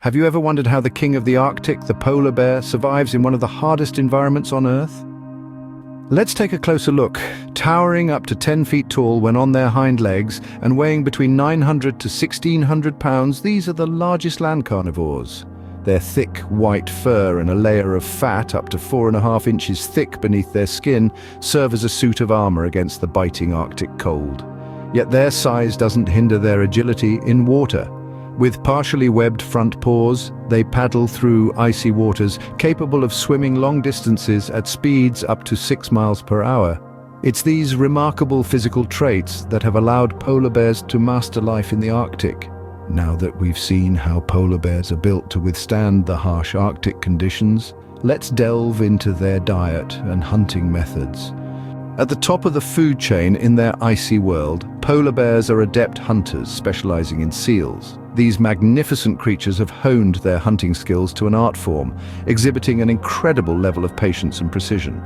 Have you ever wondered how the king of the Arctic, the polar bear, survives in one of the hardest environments on Earth? Let's take a closer look. Towering up to 10 feet tall when on their hind legs and weighing between 900 to 1,600 pounds, these are the largest land carnivores. Their thick, white fur and a layer of fat up to 4.5 inches thick beneath their skin serve as a suit of armor against the biting Arctic cold. Yet their size doesn't hinder their agility in water. With partially webbed front paws, they paddle through icy waters, capable of swimming long distances at speeds up to 6 miles per hour. It's these remarkable physical traits that have allowed polar bears to master life in the Arctic. Now that we've seen how polar bears are built to withstand the harsh Arctic conditions, let's delve into their diet and hunting methods. At the top of the food chain in their icy world, polar bears are adept hunters specializing in seals. These magnificent creatures have honed their hunting skills to an art form, exhibiting an incredible level of patience and precision.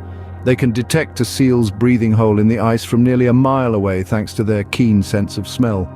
They can detect a seal's breathing hole in the ice from nearly a mile away thanks to their keen sense of smell.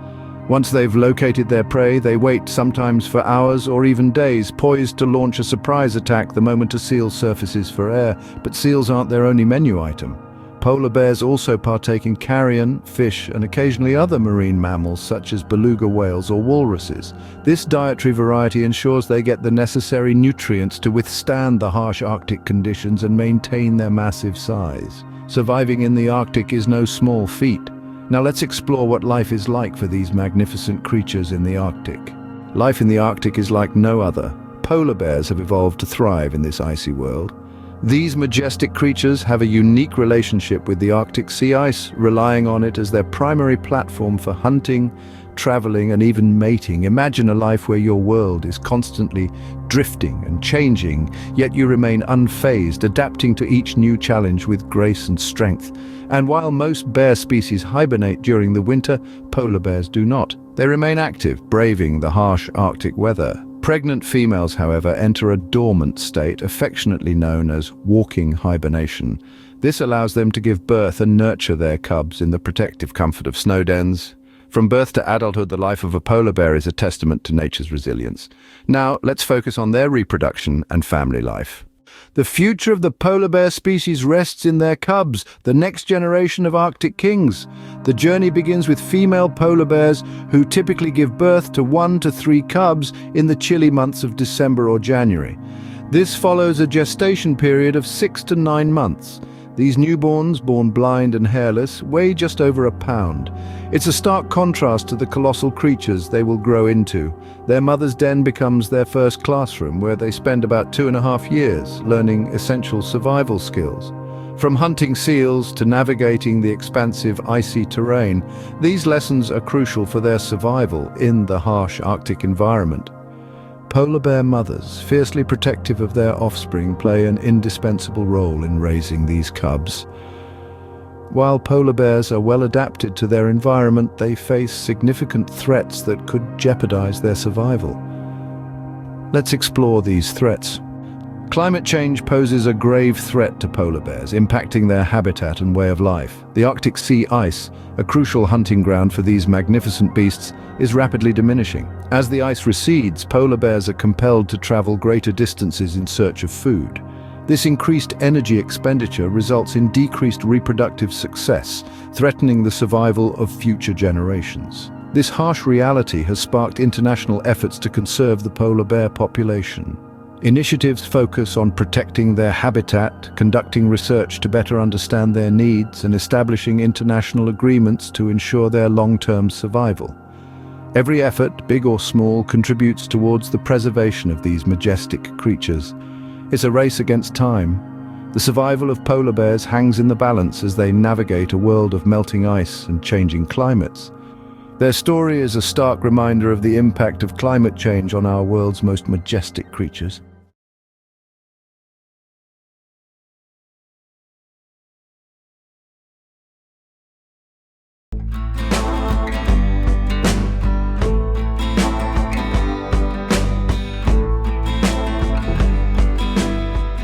Once they've located their prey, they wait, sometimes for hours or even days, poised to launch a surprise attack the moment a seal surfaces for air. But seals aren't their only menu item. Polar bears also partake in carrion, fish, and occasionally other marine mammals such as beluga whales or walruses. This dietary variety ensures they get the necessary nutrients to withstand the harsh Arctic conditions and maintain their massive size. Surviving in the Arctic is no small feat. Now let's explore what life is like for these magnificent creatures in the Arctic. Life in the Arctic is like no other. Polar bears have evolved to thrive in this icy world. These majestic creatures have a unique relationship with the Arctic sea ice, relying on it as their primary platform for hunting, traveling, and even mating. Imagine a life where your world is constantly drifting and changing, yet you remain unfazed, adapting to each new challenge with grace and strength. And while most bear species hibernate during the winter, polar bears do not. They remain active, braving the harsh Arctic weather. Pregnant females, however, enter a dormant state, affectionately known as walking hibernation. This allows them to give birth and nurture their cubs in the protective comfort of snow dens. From birth to adulthood, the life of a polar bear is a testament to nature's resilience. Now, let's focus on their reproduction and family life. The future of the polar bear species rests in their cubs, the next generation of Arctic kings. The journey begins with female polar bears who typically give birth to 1 to 3 cubs in the chilly months of December or January. This follows a gestation period of 6 to 9 months. These newborns, born blind and hairless, weigh just over a pound. It's a stark contrast to the colossal creatures they will grow into. Their mother's den becomes their first classroom, where they spend about 2.5 years learning essential survival skills. From hunting seals to navigating the expansive icy terrain, these lessons are crucial for their survival in the harsh Arctic environment. Polar bear mothers, fiercely protective of their offspring, play an indispensable role in raising these cubs. While polar bears are well adapted to their environment, they face significant threats that could jeopardize their survival. Let's explore these threats. Climate change poses a grave threat to polar bears, impacting their habitat and way of life. The Arctic sea ice, a crucial hunting ground for these magnificent beasts, is rapidly diminishing. As the ice recedes, polar bears are compelled to travel greater distances in search of food. This increased energy expenditure results in decreased reproductive success, threatening the survival of future generations. This harsh reality has sparked international efforts to conserve the polar bear population. Initiatives focus on protecting their habitat, conducting research to better understand their needs, and establishing international agreements to ensure their long-term survival. Every effort, big or small, contributes towards the preservation of these majestic creatures. It's a race against time. The survival of polar bears hangs in the balance as they navigate a world of melting ice and changing climates. Their story is a stark reminder of the impact of climate change on our world's most majestic creatures.